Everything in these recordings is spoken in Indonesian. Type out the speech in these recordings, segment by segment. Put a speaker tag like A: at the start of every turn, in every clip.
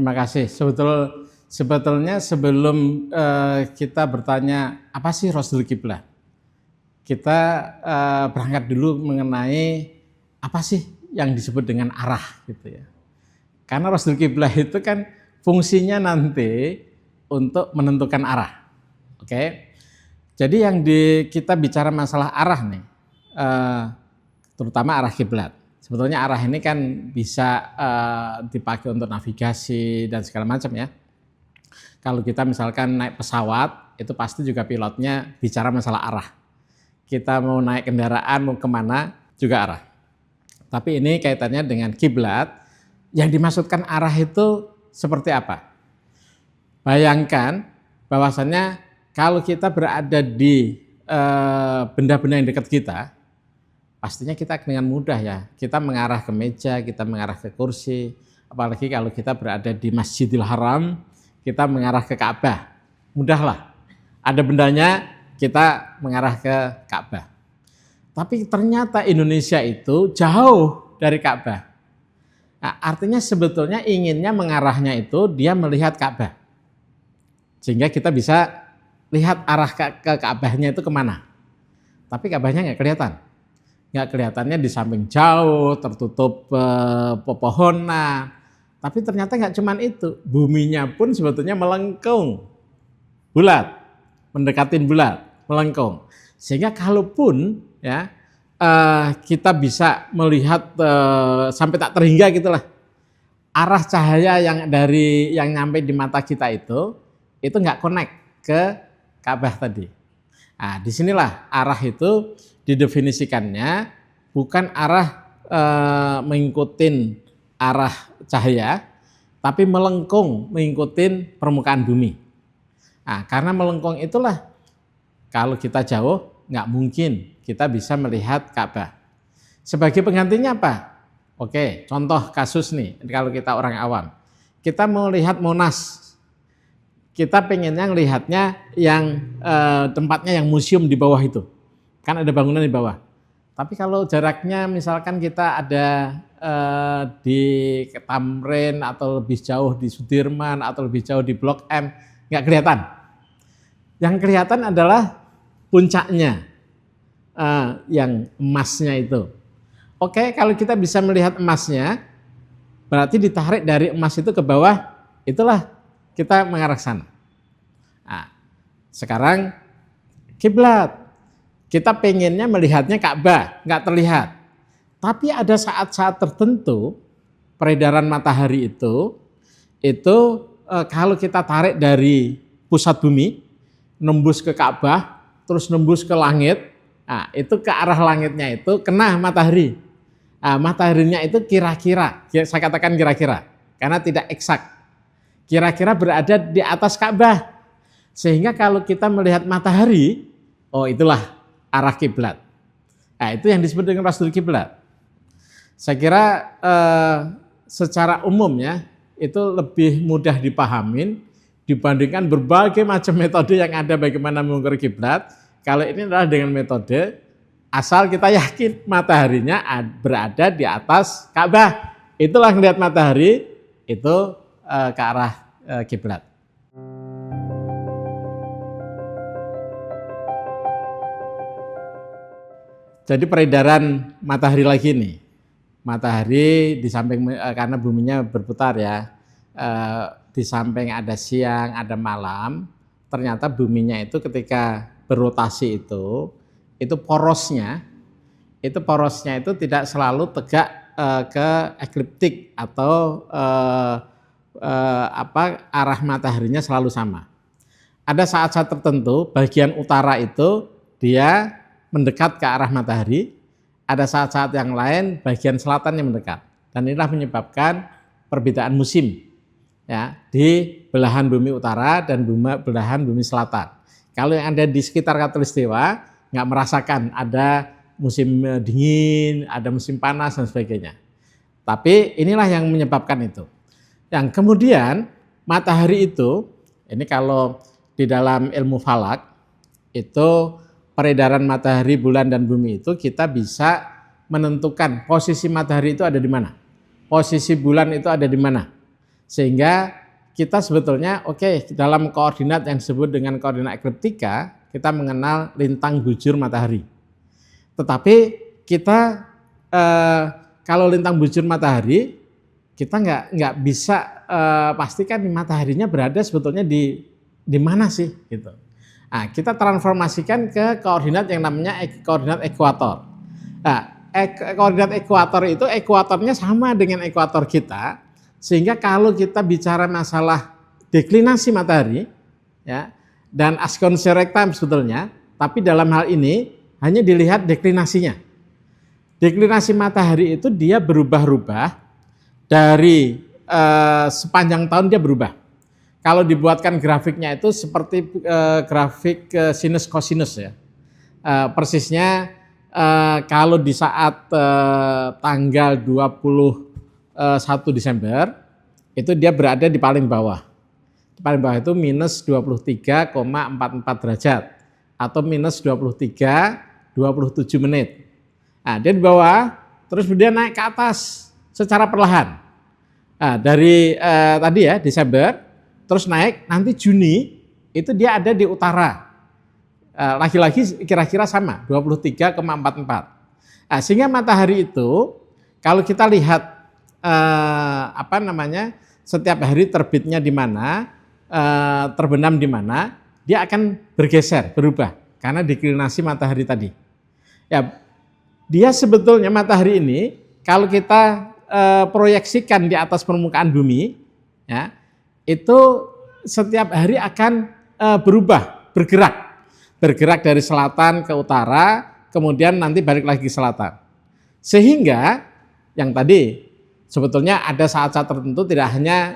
A: Terima kasih. Sebetulnya sebelum kita bertanya apa sih Rasul Kiblat, kita berangkat dulu mengenai apa sih yang disebut dengan arah gitu ya. Karena Rasul Kiblat itu kan fungsinya nanti untuk menentukan arah. Oke. Jadi yang kita bicara masalah arah nih, terutama arah kiblat. Sebetulnya arah ini kan bisa dipakai untuk navigasi dan segala macam ya. Kalau kita misalkan naik pesawat, itu pasti juga pilotnya bicara masalah arah. Kita mau naik kendaraan, mau kemana, juga arah. Tapi ini kaitannya dengan kiblat, yang dimaksudkan arah itu seperti apa? Bayangkan bahwasannya kalau kita berada di benda-benda yang dekat kita, pastinya kita dengan mudah ya, kita mengarah ke meja, kita mengarah ke kursi, apalagi kalau kita berada di Masjidil Haram, kita mengarah ke Ka'bah, mudahlah. Ada bendanya, kita mengarah ke Ka'bah. Tapi ternyata Indonesia itu jauh dari Ka'bah. Nah, artinya sebetulnya inginnya mengarahnya itu dia melihat Ka'bah. Sehingga kita bisa lihat arah ke Ka'bahnya itu kemana. Tapi Ka'bahnya nggak kelihatan. Nggak kelihatannya di samping jauh, tertutup pepohonan. Tapi ternyata nggak cuman itu. Buminya pun sebetulnya melengkung. Bulat. Mendekatin bulat. Melengkung. Sehingga kalaupun ya kita bisa melihat sampai tak terhingga gitulah. Arah cahaya yang nyampe di mata kita itu nggak connect ke Ka'bah tadi. Nah, disinilah arah itu didefinisikannya bukan arah mengikuti arah cahaya, tapi melengkung mengikuti permukaan bumi. Nah, karena melengkung itulah kalau kita jauh nggak mungkin kita bisa melihat Ka'bah. Sebagai penggantinya apa? Oke, contoh kasus nih kalau kita orang awam, kita mau lihat Monas. Kita pengennya ngelihatnya yang tempatnya yang museum di bawah itu. Kan ada bangunan di bawah. Tapi kalau jaraknya misalkan kita ada di Tamrin atau lebih jauh di Sudirman atau lebih jauh di Blok M, nggak kelihatan. Yang kelihatan adalah puncaknya, yang emasnya itu. Oke, kalau kita bisa melihat emasnya, berarti ditarik dari emas itu ke bawah, itulah kita mengarah ke sana. Nah, sekarang kiblat. Kita pengennya melihatnya Ka'bah, nggak terlihat. Tapi ada saat-saat tertentu peredaran matahari itu kalau kita tarik dari pusat bumi, nembus ke Ka'bah, terus nembus ke langit, nah, itu ke arah langitnya itu kena matahari. Nah, mataharinya itu kira-kira, saya katakan kira-kira, karena tidak eksak. Kira-kira berada di atas Ka'bah. Sehingga kalau kita melihat matahari, oh itulah arah kiblat. Nah, itu yang disebut dengan Rasul Kiblat. Saya kira secara umum ya, itu lebih mudah dipahamin dibandingkan berbagai macam metode yang ada bagaimana mengukur kiblat. Kalau ini adalah dengan metode asal kita yakin mataharinya berada di atas Ka'bah. Itulah melihat matahari itu ke arah kiblat. Jadi peredaran matahari lagi nih. Matahari di samping karena buminya berputar ya. Di samping ada siang, ada malam. Ternyata buminya itu ketika berotasi itu porosnya itu tidak selalu tegak ke ekliptik atau arah mataharinya selalu sama. Ada saat-saat tertentu bagian utara itu dia mendekat ke arah matahari, ada saat-saat yang lain bagian selatan yang mendekat. Dan inilah menyebabkan perbedaan musim ya di belahan bumi utara dan belahan bumi selatan. Kalau yang ada di sekitar Katulistiwa nggak merasakan ada musim dingin, ada musim panas dan sebagainya. Tapi inilah yang menyebabkan itu. Yang kemudian matahari itu, ini kalau di dalam ilmu falak, itu peredaran matahari, bulan dan bumi itu kita bisa menentukan posisi matahari itu ada di mana. Posisi bulan itu ada di mana. Sehingga kita sebetulnya dalam koordinat yang disebut dengan koordinat ekliptika kita mengenal lintang bujur matahari. Tetapi kita kalau lintang bujur matahari kita nggak bisa pastikan mataharinya berada sebetulnya di mana sih gitu. Nah, kita transformasikan ke koordinat yang namanya koordinat ekuator. Nah, koordinat ekuator itu ekuatornya sama dengan ekuator kita, sehingga kalau kita bicara masalah deklinasi matahari, ya, dan ascensio rectam sebetulnya, tapi dalam hal ini hanya dilihat deklinasinya. Deklinasi matahari itu dia berubah-ubah dari sepanjang tahun dia berubah. Kalau dibuatkan grafiknya itu seperti grafik sinus kosinus ya. Persisnya kalau di saat tanggal 21 Desember itu dia berada di paling bawah. Di paling bawah itu minus 23,44 derajat atau minus 27 menit. Nah, dia di bawah terus kemudian naik ke atas secara perlahan. Nah, dari tadi ya Desember terus naik, nanti Juni itu dia ada di utara. Lagi-lagi kira-kira sama, 23,44. Nah, sehingga matahari itu kalau kita lihat setiap hari terbitnya di mana, terbenam di mana, dia akan bergeser, berubah karena deklinasi matahari tadi. Ya, dia sebetulnya matahari ini kalau kita proyeksikan di atas permukaan bumi, ya, itu setiap hari akan berubah, bergerak dari selatan ke utara, kemudian nanti balik lagi ke selatan. Sehingga yang tadi sebetulnya ada saat-saat tertentu tidak hanya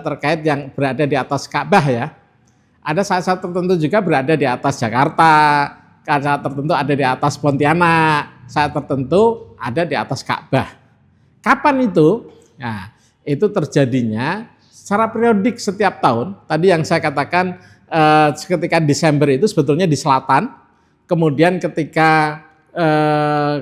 A: terkait yang berada di atas Ka'bah ya, ada saat-saat tertentu juga berada di atas Jakarta, saat tertentu ada di atas Pontianak, saat tertentu ada di atas Ka'bah. Kapan itu? Nah, itu terjadinya secara periodik setiap tahun. Tadi yang saya katakan ketika Desember itu sebetulnya di selatan, kemudian ketika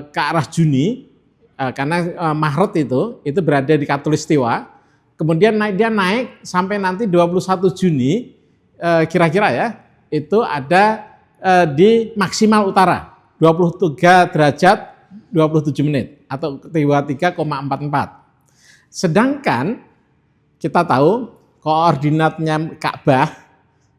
A: ke arah Juni, karena Maret itu berada di Khatulistiwa, kemudian dia naik sampai nanti 21 Juni, kira-kira ya, itu ada di maksimal utara, 23 derajat 27 menit atau 23,44. Sedangkan kita tahu koordinatnya Ka'bah,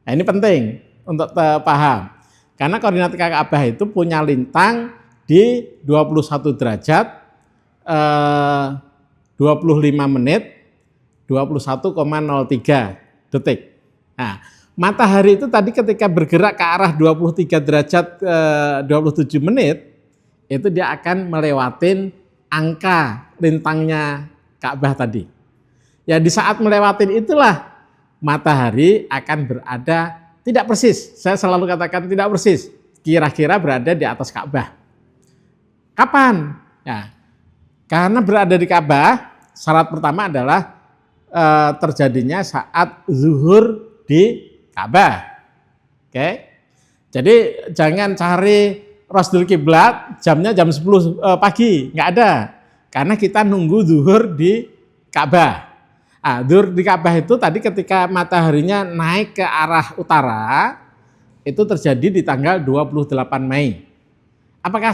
A: nah ini penting untuk paham. Karena koordinat Ka'bah itu punya lintang di 21 derajat 25 menit 21,03 detik. Nah, matahari itu tadi ketika bergerak ke arah 23 derajat 27 menit, itu dia akan melewatin angka lintangnya Ka'bah tadi. Ya di saat melewatin itulah matahari akan berada tidak persis. Saya selalu katakan tidak persis. Kira-kira berada di atas Ka'bah. Kapan? Ya, karena berada di Ka'bah, syarat pertama adalah terjadinya saat zuhur di Ka'bah. Oke. Jadi jangan cari Rasdul Kiblat jamnya jam 10 pagi, nggak ada. Karena kita nunggu zuhur di Ka'bah. Zuhur di Ka'bah itu tadi ketika mataharinya naik ke arah utara, itu terjadi di tanggal 28 Mei. Apakah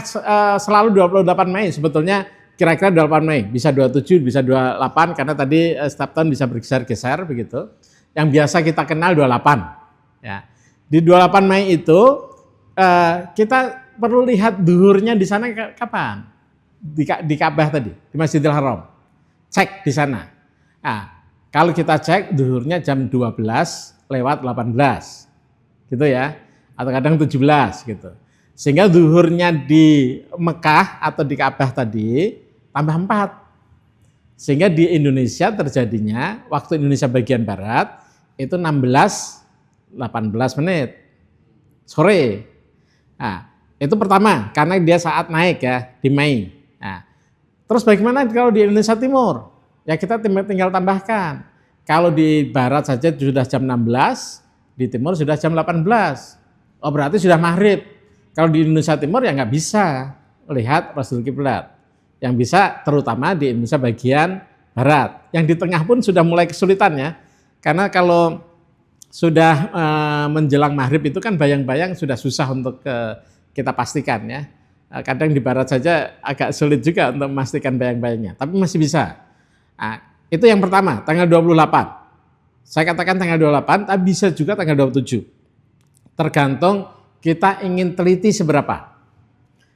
A: selalu 28 Mei? Sebetulnya kira-kira 28 Mei, bisa 27, bisa 28, karena tadi setiap tahun bisa bergeser-geser begitu. Yang biasa kita kenal 28. Ya. Di 28 Mei itu kita perlu lihat zuhurnya di sana kapan? Di Ka'bah tadi, di Masjidil Haram. Cek di sana. Nah, kalau kita cek zuhurnya jam 12 lewat 18. Gitu ya. Atau kadang 17 gitu. Sehingga zuhurnya di Mekah atau di Ka'bah tadi tambah 4. Sehingga di Indonesia terjadinya waktu Indonesia bagian barat itu 16-18 menit sore. Nah, itu pertama karena dia saat naik ya di Mei. Nah, terus bagaimana kalau di Indonesia Timur? Ya kita tinggal tambahkan. Kalau di barat saja sudah jam 16, di timur sudah jam 18. Oh berarti sudah maghrib. Kalau di Indonesia Timur ya nggak bisa melihat Rasdul Kiblat. Yang bisa terutama di Indonesia bagian barat. yang di tengah pun sudah mulai kesulitan ya. Karena kalau sudah menjelang maghrib itu kan bayang-bayang sudah susah untuk kita pastikan ya. Kadang di barat saja agak sulit juga untuk memastikan bayang-bayangnya, tapi masih bisa. Nah, itu yang pertama, tanggal 28. Saya katakan tanggal 28, tapi bisa juga tanggal 27. Tergantung kita ingin teliti seberapa.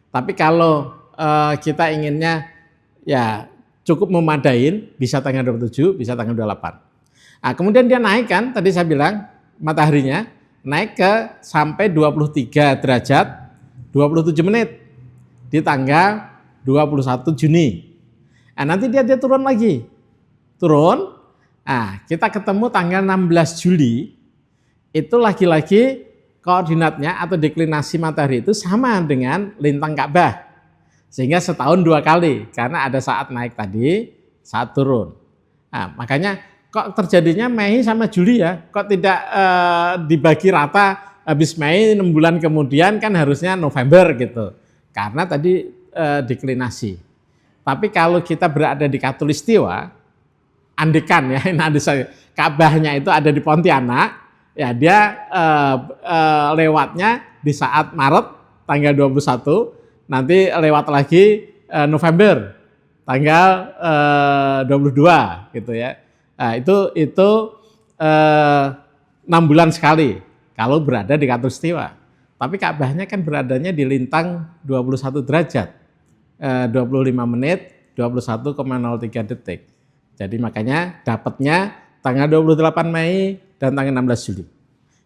A: Tapi kalau kita inginnya ya cukup memadain, bisa tanggal 27, bisa tanggal 28. Nah, kemudian dia naik kan, tadi saya bilang mataharinya naik ke sampai 23 derajat 27 menit di tanggal 21 Juni. Nah, nanti dia turun lagi. Turun, nah kita ketemu tanggal 16 Juli, itu lagi-lagi koordinatnya atau deklinasi matahari itu sama dengan lintang Ka'bah. Sehingga setahun 2 kali, karena ada saat naik tadi, saat turun. Nah, makanya kok terjadinya Mei sama Juli ya, kok tidak dibagi rata habis Mei 6 bulan kemudian kan harusnya November gitu. Karena tadi deklinasi. Tapi kalau kita berada di Khatulistiwa, andekan ya, Ka'bahnya itu ada di Pontianak, ya dia lewatnya di saat Maret tanggal 21, nanti lewat lagi November tanggal 22 gitu ya. Nah, itu 6 bulan sekali kalau berada di Khatulistiwa. Tapi Ka'bahnya kan beradanya di lintang 21 derajat, 25 menit, 21,03 detik. Jadi makanya dapatnya tanggal 28 Mei dan tanggal 16 Juli.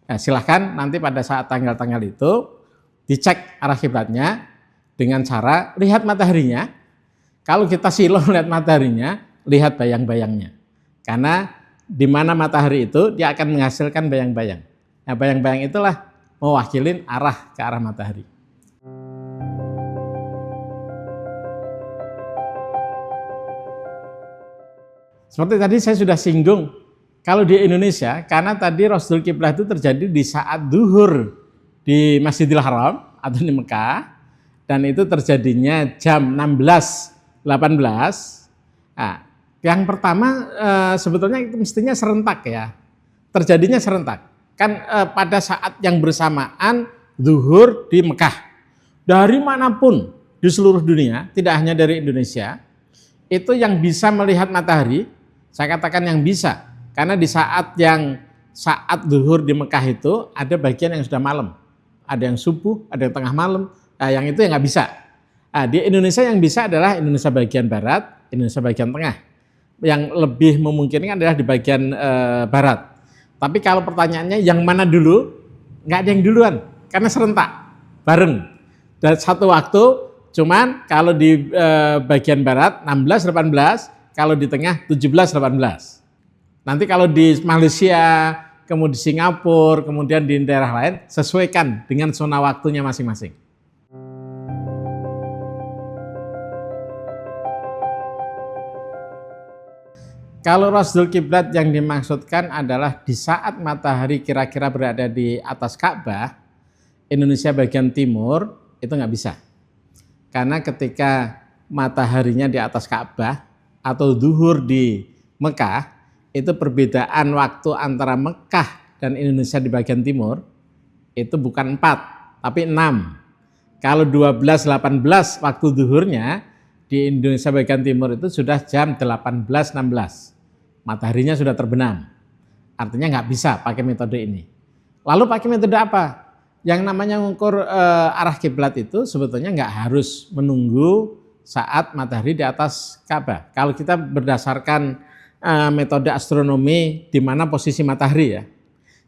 A: Nah, silahkan nanti pada saat tanggal-tanggal itu dicek arah kiblatnya dengan cara lihat mataharinya. Kalau kita silau lihat mataharinya, lihat bayang-bayangnya. Karena di mana matahari itu dia akan menghasilkan bayang-bayang. Nah, bayang-bayang itulah mewakilin arah ke arah matahari. Seperti tadi saya sudah singgung, kalau di Indonesia, karena tadi Rosdul Kiblah itu terjadi di saat duhur di Masjidil Haram atau di Mekah, dan itu terjadinya jam 16.18. Nah, yang pertama sebetulnya itu mestinya serentak ya, terjadinya serentak. Kan pada saat yang bersamaan zuhur di Mekah. Dari manapun di seluruh dunia, tidak hanya dari Indonesia, itu yang bisa melihat matahari, saya katakan yang bisa. Karena di saat zuhur di Mekah itu ada bagian yang sudah malam. Ada yang subuh, ada yang tengah malam, nah, yang itu yang nggak bisa. Nah, di Indonesia yang bisa adalah Indonesia bagian barat, Indonesia bagian tengah. Yang lebih memungkinkan adalah di bagian barat. Tapi kalau pertanyaannya yang mana dulu, nggak ada yang duluan, karena serentak, bareng. Dan satu waktu, cuman kalau di bagian barat 16-18, kalau di tengah 17-18. Nanti kalau di Malaysia, kemudian di Singapura, kemudian di daerah lain, sesuaikan dengan zona waktunya masing-masing. Kalau Rosdul Kiblat yang dimaksudkan adalah di saat matahari kira-kira berada di atas Ka'bah, Indonesia bagian timur, itu nggak bisa. Karena ketika mataharinya di atas Ka'bah atau zuhur di Mekah, itu perbedaan waktu antara Mekah dan Indonesia di bagian timur, itu bukan 4, tapi 6. Kalau 12.18 waktu zuhurnya, di Indonesia bagian timur itu sudah jam 18.16. Mataharinya sudah terbenam, artinya nggak bisa pakai metode ini. Lalu pakai metode apa? Yang namanya mengukur arah kiblat itu sebetulnya nggak harus menunggu saat matahari di atas Ka'bah. Kalau kita berdasarkan metode astronomi di mana posisi matahari ya,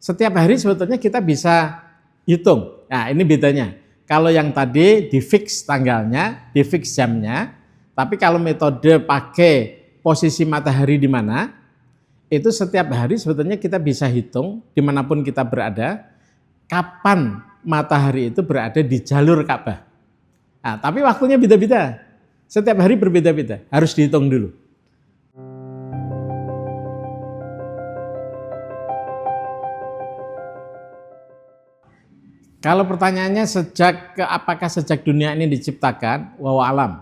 A: setiap hari sebetulnya kita bisa hitung. Nah, ini bedanya. Kalau yang tadi di fix tanggalnya, di fix jamnya, tapi kalau metode pakai posisi matahari di mana, itu setiap hari sebetulnya kita bisa hitung dimanapun kita berada, kapan matahari itu berada di jalur Ka'bah. Nah, tapi waktunya beda-beda, setiap hari berbeda-beda, harus dihitung dulu. Kalau pertanyaannya apakah sejak dunia ini diciptakan, wallahu alam.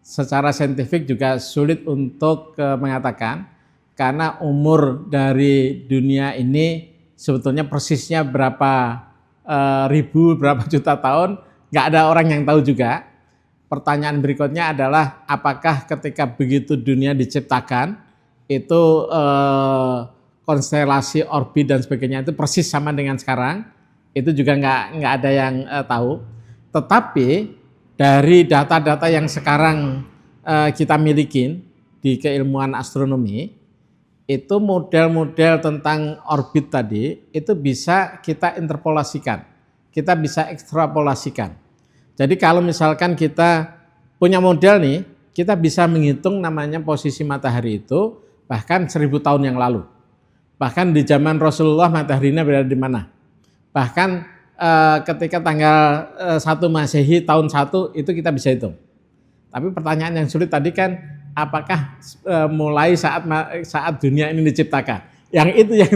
A: Secara saintifik juga sulit untuk mengatakan. karena umur dari dunia ini sebetulnya persisnya berapa ribu, berapa juta tahun, nggak ada orang yang tahu juga. Pertanyaan berikutnya adalah apakah ketika begitu dunia diciptakan itu konstelasi orbit dan sebagainya itu persis sama dengan sekarang, itu juga nggak ada yang tahu. Tetapi dari data-data yang sekarang kita miliki di keilmuan astronomi, itu model-model tentang orbit tadi itu bisa kita interpolasikan, kita bisa ekstrapolasikan. Jadi kalau misalkan kita punya model nih, kita bisa menghitung namanya posisi matahari itu bahkan 1000 tahun yang lalu. Bahkan di zaman Rasulullah mataharinya berada di mana. Bahkan ketika tanggal 1 Masehi tahun 1 itu kita bisa hitung. Tapi pertanyaan yang sulit tadi kan, apakah mulai saat dunia ini diciptakan? Yang itu yang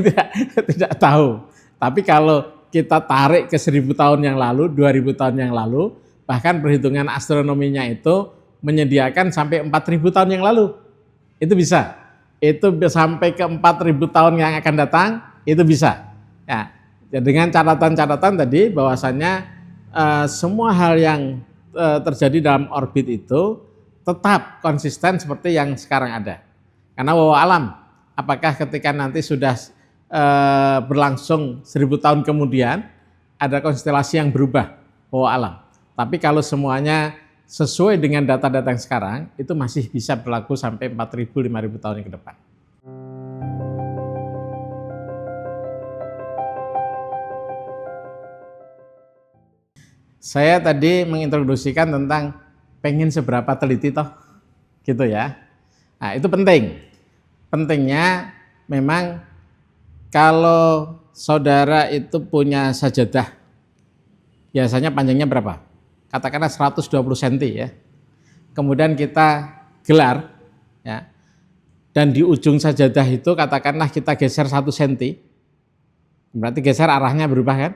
A: tidak tahu. Tapi kalau kita tarik ke 1000 tahun yang lalu, 2000 tahun yang lalu, bahkan perhitungan astronominya itu menyediakan sampai 4000 tahun yang lalu. Itu bisa. Itu sampai ke 4000 tahun yang akan datang, itu bisa. Ya, dengan catatan-catatan tadi bahwasannya semua hal yang terjadi dalam orbit itu tetap konsisten seperti yang sekarang ada. Karena wallahu alam, apakah ketika nanti sudah berlangsung 1000 tahun kemudian ada konstelasi yang berubah, wallahu alam. Tapi kalau semuanya sesuai dengan data-data yang sekarang, itu masih bisa berlaku sampai 4000-5000 tahun yang ke depan. Saya tadi mengintroduksikan tentang pengen seberapa teliti toh, gitu ya. Nah itu penting. Pentingnya memang kalau saudara itu punya sajadah, biasanya panjangnya berapa? Katakanlah 120 cm ya. Kemudian kita gelar, ya. Dan di ujung sajadah itu katakanlah kita geser 1 cm, berarti geser arahnya berubah kan?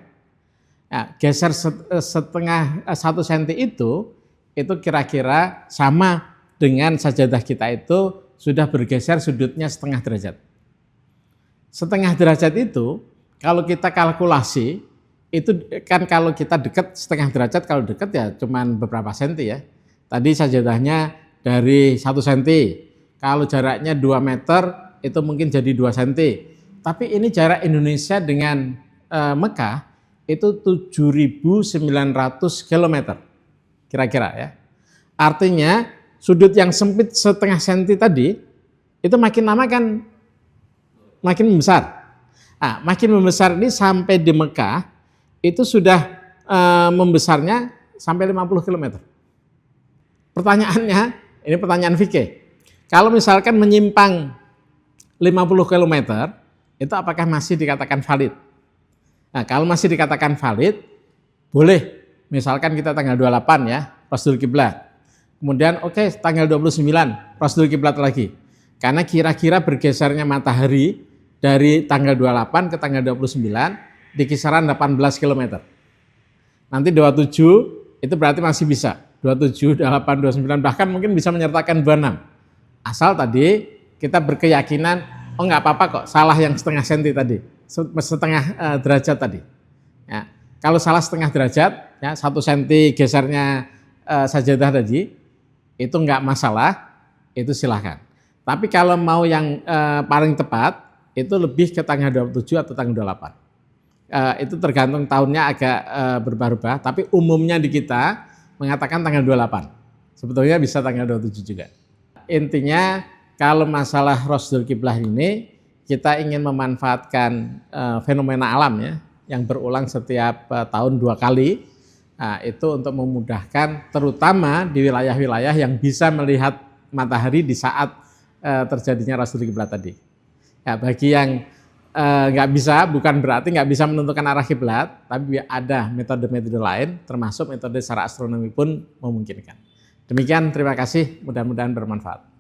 A: Nah, geser setengah 1 cm itu kira-kira sama dengan sajadah kita itu sudah bergeser sudutnya setengah derajat. Setengah derajat itu kalau kita kalkulasi, itu kan kalau kita dekat setengah derajat, kalau dekat ya cuman beberapa senti ya. Tadi sajadahnya dari 1 senti, kalau jaraknya 2 meter itu mungkin jadi 2 senti. Tapi ini jarak Indonesia dengan Mekah itu 7.900 km. Kira-kira ya. Artinya sudut yang sempit setengah senti tadi itu makin lama kan makin membesar. Nah, makin membesar ini sampai di Mekah itu sudah membesarnya sampai 50 km. Pertanyaannya, ini pertanyaan fikih. Kalau misalkan menyimpang 50 km, itu apakah masih dikatakan valid? Nah, kalau masih dikatakan valid, boleh. Misalkan kita tanggal 28 ya, Rasul Kiblat. Kemudian tanggal 29 Rasul Kiblat lagi. Karena kira-kira bergesernya matahari dari tanggal 28 ke tanggal 29 di kisaran 18 km. Nanti 27 itu berarti masih bisa. 27, 28, 29 bahkan mungkin bisa menyertakan 26. Asal tadi kita berkeyakinan, nggak apa-apa kok salah yang setengah senti tadi, setengah derajat tadi. Ya. Kalau salah setengah derajat, ya 1 senti gesernya sajadah tadi, itu enggak masalah, itu silahkan. Tapi kalau mau yang paling tepat, itu lebih ke tanggal 27 atau tanggal 28. Itu tergantung tahunnya agak berubah-ubah, tapi umumnya di kita mengatakan tanggal 28. Sebetulnya bisa tanggal 27 juga. Intinya kalau masalah Rasul Kiblah ini, kita ingin memanfaatkan fenomena alam ya, yang berulang setiap tahun 2 kali, nah, itu untuk memudahkan terutama di wilayah-wilayah yang bisa melihat matahari di saat terjadinya Rasul Kiblat tadi. Ya, bagi yang nggak bisa, bukan berarti nggak bisa menentukan arah kiblat, tapi ada metode-metode lain, termasuk metode secara astronomi pun memungkinkan. Demikian, terima kasih, mudah-mudahan bermanfaat.